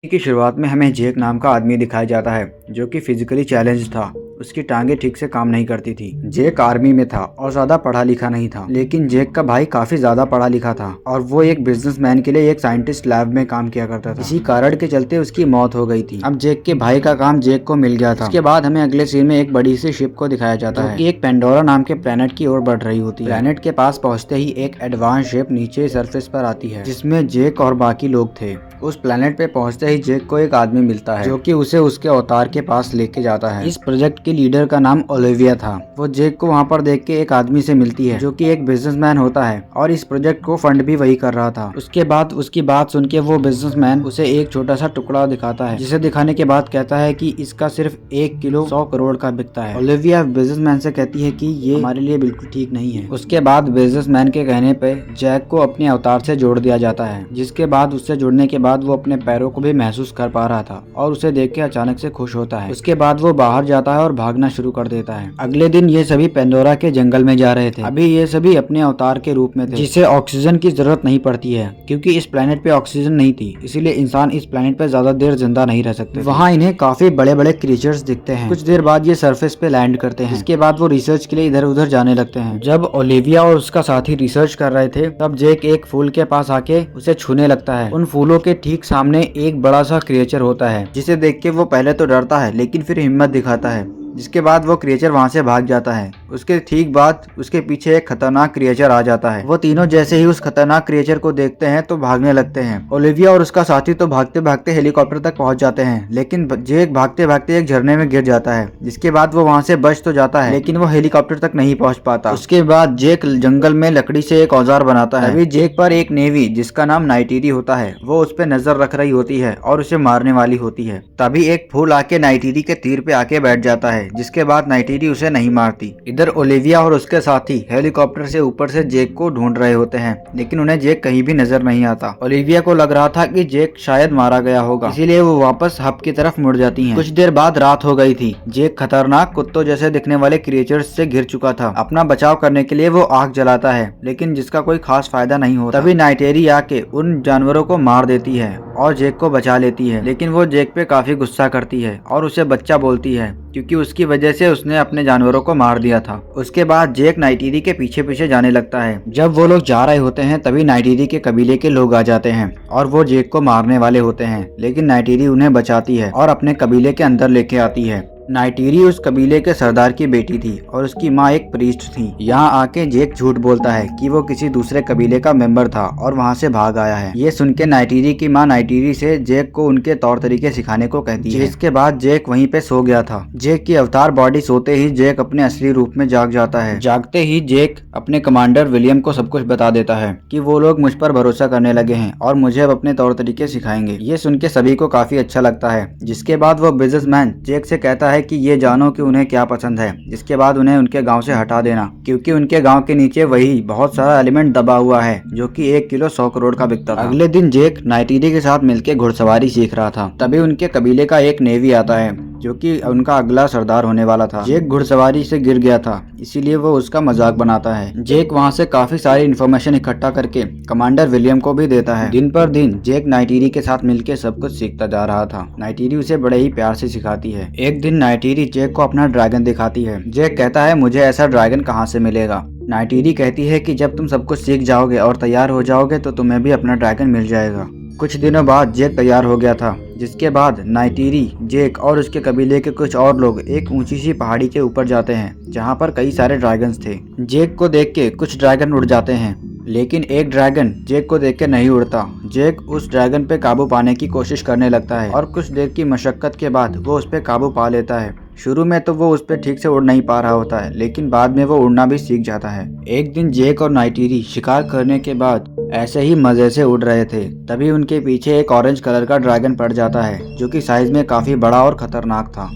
की शुरुआत में हमें जेक नाम का आदमी दिखाया जाता है जो कि फिजिकली चैलेंज था। उसकी टांगे ठीक से काम नहीं करती थी। जेक आर्मी में था और ज्यादा पढ़ा लिखा नहीं था, लेकिन जेक का भाई काफी ज्यादा पढ़ा लिखा था और वो एक बिजनेसमैन के लिए एक साइंटिस्ट लैब में काम किया करता था। इसी कारण के चलते उसकी मौत हो गई थी। अब जेक के भाई का काम जेक को मिल गया था। इसके बाद हमें अगले सीन में एक बड़ी सी शिप को दिखाया जाता है, एक पेंडोरा नाम के प्लेनेट की ओर बढ़ रही होती है। प्लेनेट के पास पहुंचते ही एक एडवांस शिप नीचे सरफेस पर आती है, जिसमें जेक और बाकी लोग थे। उस प्लेनेट पे पहुंचते ही जेक को एक आदमी मिलता है जो कि उसे उसके अवतार के पास लेके जाता है। इस प्रोजेक्ट के लीडर का नाम ओलिविया था। वो जेक को वहां पर देख के एक आदमी से मिलती है जो कि एक बिजनेसमैन होता है और इस प्रोजेक्ट को फंड भी वही कर रहा था। उसके बाद उसकी बात सुन के वो बिजनेसमैन उसे एक छोटा सा टुकड़ा दिखाता है, जिसे दिखाने के बाद कहता है कि इसका सिर्फ 1 किलो 100 करोड़ का बिकता है। ओलिविया बिजनेसमैन से कहती है कि ये हमारे लिए बिल्कुल ठीक नहीं है। उसके बाद बिजनेसमैन के कहने पे जैक को अपने अवतार से जोड़ दिया जाता है, जिसके बाद उससे जुड़ने के बाद वो अपने पैरों को भी महसूस कर पा रहा था और उसे देख के अचानक से खुश होता है। उसके बाद वो बाहर जाता है और भागना शुरू कर देता है। अगले दिन ये सभी पेंडोरा के जंगल में जा रहे थे। अभी ये सभी अपने अवतार के रूप में थे, जिसे ऑक्सीजन की जरूरत नहीं पड़ती है क्योंकि इस प्लेनेट पे ऑक्सीजन नहीं थी, इसीलिए इंसान इस प्लेनेट पे ज्यादा देर जिंदा नहीं रह सकते। वहाँ इन्हें काफी बड़े बड़े क्रीचर्स दिखते हैं। कुछ देर बाद ये सरफेस पे लैंड करते हैं। इसके बाद वो रिसर्च के लिए इधर उधर जाने लगते हैं। जब ओलिविया और उसका साथी रिसर्च कर रहे थे, तब जेक एक फूल के पास आके उसे छूने लगता है। उन फूलों के ठीक सामने एक बड़ा सा क्रिएचर होता है, जिसे देख के वो पहले तो डरता है लेकिन फिर हिम्मत दिखाता है। जिसके बाद वो क्रिएचर वहां से भाग जाता है। उसके ठीक बाद उसके पीछे एक खतरनाक क्रिएचर आ जाता है। वो तीनों जैसे ही उस खतरनाक क्रिएचर को देखते हैं तो भागने लगते हैं। ओलिविया और उसका साथी तो भागते भागते हेलीकॉप्टर तक पहुंच जाते हैं, लेकिन जेक भागते भागते एक झरने में गिर जाता है। जिसके बाद वो वहां से बच तो जाता है, लेकिन वो हेलीकॉप्टर तक नहीं पहुंच पाता। उसके बाद जेक जंगल में लकड़ी से एक औजार बनाता है। अभी जेक पर एक नेवी जिसका नाम नाइटीरी होता है, वो उस पर नजर रख रही होती है और उसे मारने वाली होती है। तभी एक फूल आके नाइटीरी के तीर पे आके बैठ जाता है, जिसके बाद नाइटीरी उसे नहीं मारती। इधर ओलिविया और उसके साथी हेलीकॉप्टर से ऊपर से जेक को ढूंढ रहे होते हैं, लेकिन उन्हें जेक कहीं भी नजर नहीं आता। ओलिविया को लग रहा था कि जेक शायद मारा गया होगा, इसीलिए वो वापस हब की तरफ मुड़ जाती हैं। कुछ देर बाद रात हो गई थी। जेक खतरनाक कुत्तों जैसे दिखने वाले क्रिएचर्स से घिर चुका था। अपना बचाव करने के लिए वो आग जलाता है, लेकिन जिसका कोई खास फायदा नहीं होता। तभी नाइटेरी आके उन जानवरों को मार देती है और जेक को बचा लेती है, लेकिन वो जेक पे काफी गुस्सा करती है और उसे बच्चा बोलती है क्योंकि उसकी वजह से उसने अपने जानवरों को मार दिया था। उसके बाद जेक नाइटीरी के पीछे पीछे जाने लगता है। जब वो लोग जा रहे होते हैं तभी नाइटीरी के कबीले के लोग आ जाते हैं और वो जेक को मारने वाले होते हैं, लेकिन नाइटीरी उन्हें बचाती है और अपने कबीले के अंदर लेके आती है। नाइटीरी उस कबीले के सरदार की बेटी थी और उसकी माँ एक प्रीस्ट थी। यहाँ आके जेक झूठ बोलता है कि वो किसी दूसरे कबीले का मेंबर था और वहाँ से भाग आया है। ये सुन के नाइटीरी की माँ नाइटीरी से जेक को उनके तौर तरीके सिखाने को कहती है। इसके बाद जेक वहीं पे सो गया था। जेक की अवतार बॉडी सोते ही जेक अपने असली रूप में जाग जाता है। जागते ही जेक अपने कमांडर विलियम को सब कुछ बता देता है कि वो लोग मुझ पर भरोसा करने लगे हैं और मुझे अब अपने तौर तरीके सिखाएंगे। ये सुन के सभी को काफी अच्छा लगता है। जिसके बाद वो बिजनेसमैन जेक से कहता है कि ये जानो कि उन्हें क्या पसंद है। जिसके बाद उन्हें उनके गांव से हटा देना, क्योंकि उनके गांव के नीचे वही बहुत सारा एलिमेंट दबा हुआ है जो कि 1 किलो 100 करोड़ का बिकता था। अगले दिन जेक नाइटीरी के साथ मिलकर घुड़सवारी सीख रहा था। तभी उनके कबीले का एक नेवी आता है जो कि उनका अगला सरदार होने वाला था। जेक घुड़सवारी से गिर गया था, इसीलिए वो उसका मजाक बनाता है। जेक वहाँ से काफी सारी इन्फॉर्मेशन इकट्ठा करके कमांडर विलियम को भी देता है। दिन पर दिन जेक नाइटीरी के साथ मिलकर सब कुछ सीखता जा रहा था। नाइटीरी उसे बड़े ही प्यार से सिखाती है। एक दिन नाइटीरी जेक को अपना ड्रैगन दिखाती है। जेक कहता है मुझे ऐसा ड्रैगन कहाँ से मिलेगा। नाइटीरी कहती है कि जब तुम सब कुछ सीख जाओगे और तैयार हो जाओगे तो तुम्हें भी अपना ड्रैगन मिल जाएगा। कुछ दिनों बाद जेक तैयार हो गया था, जिसके बाद नाइटीरी, जेक और उसके कबीले के कुछ और लोग एक ऊंची सी पहाड़ी के ऊपर जाते हैं जहां पर कई सारे ड्रैगन्स थे। जेक को देख के कुछ ड्रैगन उड़ जाते हैं, लेकिन एक ड्रैगन जेक को देख के नहीं उड़ता। जेक उस ड्रैगन पे काबू पाने की कोशिश करने लगता है और कुछ देर की मशक्कत के बाद वो उस पे काबू पा लेता है। शुरू में तो वो उस पे ठीक से उड़ नहीं पा रहा होता है, लेकिन बाद में वो उड़ना भी सीख जाता है। एक दिन जेक और नाइटीरी शिकार करने के बाद ऐसे ही मजे से उड़ रहे थे, तभी उनके पीछे एक ऑरेंज कलर का ड्रैगन पड़ जाता है जो कि साइज में काफी बड़ा और खतरनाक था।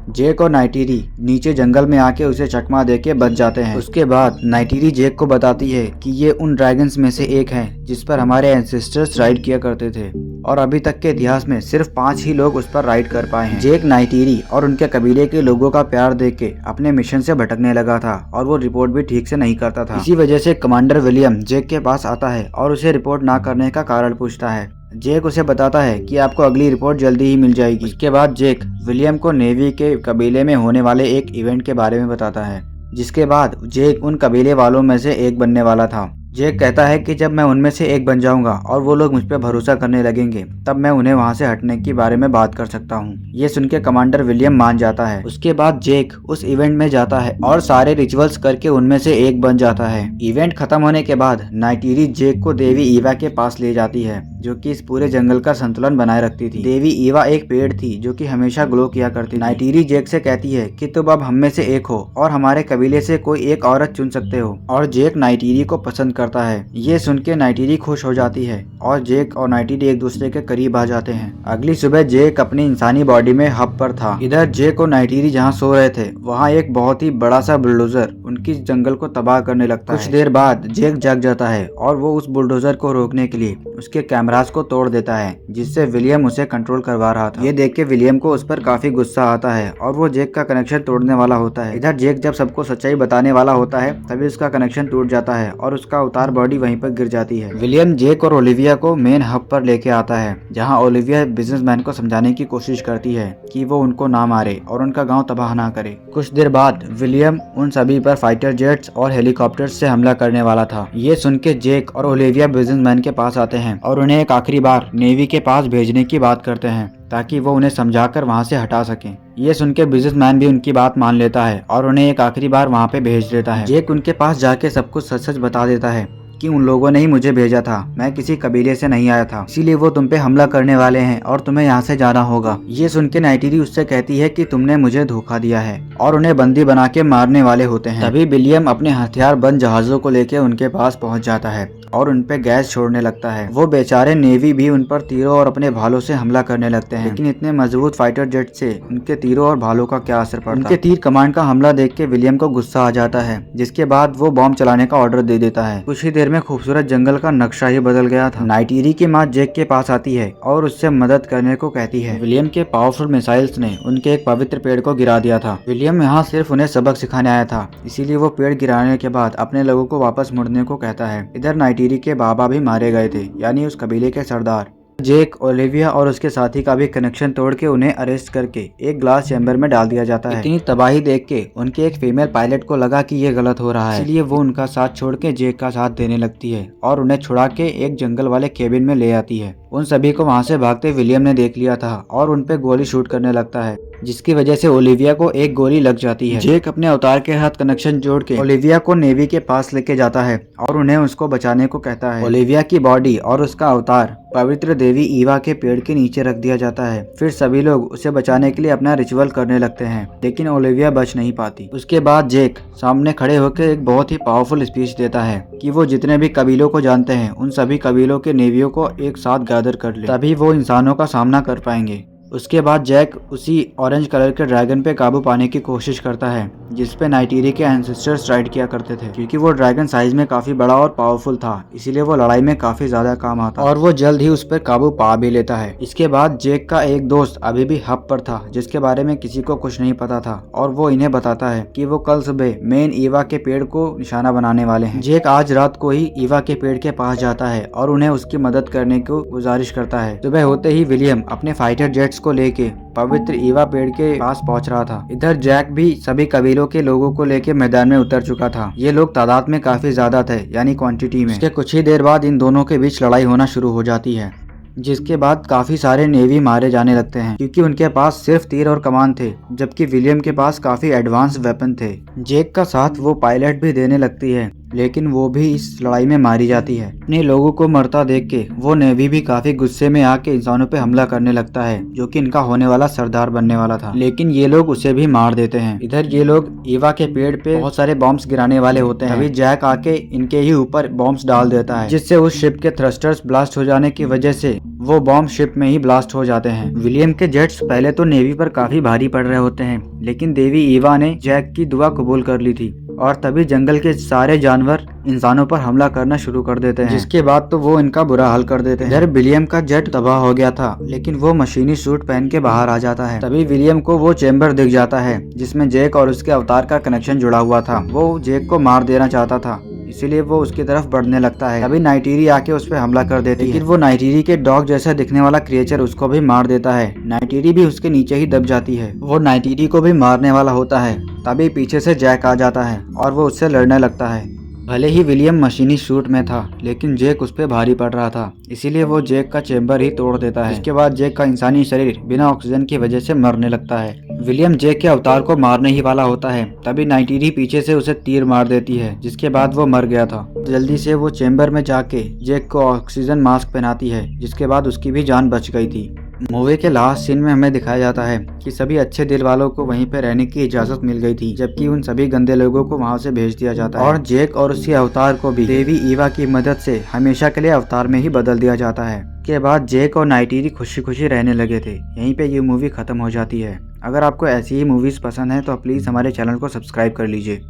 जेक और नाइटीरी नीचे जंगल में आके उसे चकमा देके बच जाते हैं। उसके बाद नाइटीरी जेक को बताती है कि ये उन ड्रैगन्स में से एक है जिस पर हमारे एंसेस्टर्स राइड किया करते थे और अभी तक के इतिहास में सिर्फ 5 ही लोग उस पर राइड कर पाए हैं। जेक नाइटीरी और उनके कबीले के लोगों का प्यार देख के अपने मिशन से भटकने लगा था और वो रिपोर्ट भी ठीक से नहीं करता था। इसी वजह से कमांडर विलियम जेक के पास आता है और उसे रिपोर्ट ना करने का कारण पूछता है। जेक उसे बताता है कि आपको अगली रिपोर्ट जल्दी ही मिल जाएगी। उसके बाद जेक विलियम को नेवी के कबीले में होने वाले एक इवेंट के बारे में बताता है, जिसके बाद जेक उन कबीले वालों में से एक बनने वाला था। जेक कहता है कि जब मैं उनमें से एक बन जाऊंगा और वो लोग मुझ पर भरोसा करने लगेंगे, तब मैं उन्हें वहां से हटने के बारे में बात कर सकता हूँ। ये सुन के कमांडर विलियम मान जाता है। उसके बाद जेक उस इवेंट में जाता है और सारे रिचुअल्स करके उनमें से एक बन जाता है। इवेंट खत्म होने के बाद नाइटिरी जेक को देवी ईवा के पास ले जाती है, जो कि इस पूरे जंगल का संतुलन बनाए रखती थी। देवी ईवा एक पेड़ थी जो कि हमेशा ग्लो किया करती थी। नाइटिरी जेक से कहती है कि तुम अब हम में से एक हो और हमारे कबीले से कोई एक औरत चुन सकते हो, और जेक नाइटिरी को पसंद करता है। ये सुन के नाइटिरी खुश हो जाती है और जेक और नाइटिरी एक दूसरे के करीब आ जाते हैं। अगली सुबह जेक अपनी इंसानी बॉडी में हब पर था। इधर जेक और नाइटिरी जहाँ सो रहे थे, वहाँ एक बहुत ही बड़ा सा बुलडोजर उनकी जंगल को तबाह करने लगता है। कुछ देर बाद जेक जग जाता है और वो उस बुलडोजर को रोकने के लिए उसके कैमरास को तोड़ देता है, जिससे विलियम उसे कंट्रोल करवा रहा था। ये देख के विलियम को उस पर काफी गुस्सा आता है और वो जेक का कनेक्शन तोड़ने वाला होता है। इधर जेक जब सबको सच्चाई बताने वाला होता है, तभी उसका कनेक्शन टूट जाता है और उसका अवतार बॉडी वहीं पर गिर जाती है। विलियम जेक और ओलिविया को मेन हब पर लेके आता है, जहाँ ओलिविया बिजनेसमैन को समझाने की कोशिश करती है कि वो उनको ना मारे और उनका गाँव तबाह ना करे। कुछ देर बाद विलियम उन सभी पर फाइटर जेट्स और हेलीकॉप्टर्स से हमला करने वाला था। ये सुन के जेक और ओलिविया बिजनेसमैन के पास आते हैं और उन्हें एक आखिरी बार नेवी के पास भेजने की बात करते हैं, ताकि वो उन्हें समझाकर वहां से हटा सकें। ये सुन के बिजनेसमैन भी उनकी बात मान लेता है और उन्हें एक आखिरी बार वहां पे भेज देता है। जेक उनके पास जाके सब कुछ सच सच बता देता है कि उन लोगों ने ही मुझे भेजा था, मैं किसी कबीले से नहीं आया था, इसीलिए वो तुम पे हमला करने वाले हैं और तुम्हें यहाँ से जाना होगा। ये सुन के नाइटिरी उससे कहती है कि तुमने मुझे धोखा दिया है, और उन्हें बंदी बना के मारने वाले होते हैं। तभी विलियम अपने हथियार बंद जहाजों को लेके उनके पास पहुंच जाता है और उन पे गैस छोड़ने लगता है। वो बेचारे नेवी भी उन पर तीरों और अपने भालों से हमला करने लगते हैं, लेकिन इतने मजबूत फाइटर जेट से उनके तीरों और भालों का क्या असर पड़ता। उनके तीर कमांड का हमला देख के विलियम को गुस्सा आ जाता है, जिसके बाद वो बॉम्ब चलाने का ऑर्डर दे देता है। कुछ ही देर में खूबसूरत जंगल का नक्शा ही बदल गया था। नाइटिरी की माँ जेक के पास आती है और उससे मदद करने को कहती है। विलियम के पावरफुल मिसाइल्स ने उनके एक पवित्र पेड़ को गिरा दिया था। विलियम यहाँ सिर्फ उन्हें सबक सिखाने आया था, इसीलिए वो पेड़ गिराने के बाद अपने लोगों को वापस मुड़ने को कहता है। इधर नाइटिरी के बाबा भी मारे गए थे, यानी उस कबीले के सरदार। जेक, ओलिविया और उसके साथी का भी कनेक्शन तोड़ के उन्हें अरेस्ट करके एक ग्लास चैम्बर में डाल दिया जाता है। इतनी तबाही देख के उनके एक फीमेल पायलट को लगा कि ये गलत हो रहा है, इसलिए वो उनका साथ छोड़ के जेक का साथ देने लगती है और उन्हें छुड़ा के एक जंगल वाले केबिन में ले आती है। उन सभी को वहाँ से भागते विलियम ने देख लिया था और उन पे गोली शूट करने लगता है, जिसकी वजह से ओलिविया को एक गोली लग जाती है। जेक अपने अवतार के साथ कनेक्शन जोड़ के ओलिविया को नेवी के पास लेके जाता है और उन्हें उसको बचाने को कहता है। ओलिविया की बॉडी और उसका अवतार पवित्र देवी ईवा के पेड़ के नीचे रख दिया जाता है। फिर सभी लोग उसे बचाने के लिए अपना रिचुअल करने लगते हैं, लेकिन ओलिविया बच नहीं पाती। उसके बाद जेक सामने खड़े होकर एक बहुत ही पावरफुल स्पीच देता है कि वो जितने भी कबीलों को जानते हैं, उन सभी कबीलों के नेवियों को एक साथ गैदर कर ले, तभी वो इंसानों का सामना कर पाएंगे। उसके बाद जैक उसी ऑरेंज कलर के ड्रैगन पे काबू पाने की कोशिश करता है, जिस पे नाइटिरी के एंसेस्टर्स राइड किया करते थे। क्योंकि वो ड्रैगन साइज में काफी बड़ा और पावरफुल था, इसीलिए वो लड़ाई में काफी ज्यादा काम आता और वो जल्द ही उस पर काबू पा भी लेता है। इसके बाद जेक का एक दोस्त अभी भी हब पर था, जिसके बारे में किसी को कुछ नहीं पता था, और वो इन्हें बताता है कि वो कल सुबह मेन ईवा के पेड़ को निशाना बनाने वाले हैं। जेक आज रात को ही ईवा के पेड़ के पास जाता है और उन्हें उसकी मदद करने को गुजारिश करता है। सुबह होते ही विलियम अपने फाइटर जेट्स को लेके पवित्र ईवा पेड़ के पास पहुंच रहा था। इधर जैक भी सभी कबीलों के लोगों को लेके मैदान में उतर चुका था। ये लोग तादाद में काफी ज्यादा थे, यानी क्वांटिटी में। इसके कुछ ही देर बाद इन दोनों के बीच लड़ाई होना शुरू हो जाती है, जिसके बाद काफी सारे नेवी मारे जाने लगते हैं, क्योंकि उनके पास सिर्फ तीर और कमान थे, जबकि विलियम के पास काफी एडवांस वेपन थे। जेक का साथ वो पायलट भी देने लगती है, लेकिन वो भी इस लड़ाई में मारी जाती है। अपने लोगों को मरता देख के वो नेवी भी काफी गुस्से में आके इंसानों पे हमला करने लगता है, जो कि इनका होने वाला सरदार बनने वाला था, लेकिन ये लोग उसे भी मार देते हैं। इधर ये लोग ईवा के पेड़ पे बहुत सारे बॉम्ब्स गिराने वाले होते हैं। अभी जैक आके इनके ही ऊपर बॉम्ब्स डाल देता है, जिससे उस शिप के थ्रस्टर्स ब्लास्ट हो जाने की वजह से वो बॉम्ब शिप में ही ब्लास्ट हो जाते हैं। विलियम के जेट्स पहले तो नेवी पर काफी भारी पड़ रहे होते हैं, लेकिन देवी ईवा ने जैक की दुआ कबूल कर ली थी और तभी जंगल के सारे जानवर इंसानों पर हमला करना शुरू कर देते हैं, जिसके बाद तो वो इनका बुरा हाल कर देते हैं। इधर विलियम का जेट तबाह हो गया था, लेकिन वो मशीनी सूट पहन के बाहर आ जाता है। तभी विलियम को वो चेम्बर दिख जाता है जिसमें जेक और उसके अवतार का कनेक्शन जुड़ा हुआ था। वो जेक को मार देना चाहता था, इसीलिए वो उसकी तरफ बढ़ने लगता है। तभी नाइटिरी आके उस पर हमला कर देती है, लेकिन वो नाइटिरी के डॉग जैसा दिखने वाला क्रिएचर उसको भी मार देता है। नाइटिरी भी उसके नीचे ही दब जाती है। वो नाइटिरी को भी मारने वाला होता है, तभी पीछे से जैक आ जाता है और वो उससे लड़ने लगता है। भले ही विलियम मशीनी सूट में था, लेकिन जेक उस पर भारी पड़ रहा था, इसीलिए वो जेक का चेम्बर ही तोड़ देता है। इसके बाद जेक का इंसानी शरीर बिना ऑक्सीजन की वजह से मरने लगता है। विलियम जेक के अवतार को मारने ही वाला होता है, तभी नाइटिरी पीछे से उसे तीर मार देती है, जिसके बाद वो मर गया था। जल्दी से वो चेम्बर में जाके जेक को ऑक्सीजन मास्क पहनाती है, जिसके बाद उसकी भी जान बच गई थी। मूवी के लास्ट सीन में हमें दिखाया जाता है कि सभी अच्छे दिल वालों को वहीं पे रहने की इजाजत मिल गई थी, जबकि उन सभी गंदे लोगों को वहां से भेज दिया जाता है और जेक और उसके अवतार को भी देवी ईवा की मदद से हमेशा के लिए अवतार में ही बदल दिया जाता है। के बाद जेक और नाइटिरी खुशी खुशी रहने लगे थे। यहीं पे ये मूवी खत्म हो जाती है। अगर आपको ऐसी ही मूवीज पसंद है तो प्लीज हमारे चैनल को सब्सक्राइब कर लीजिए।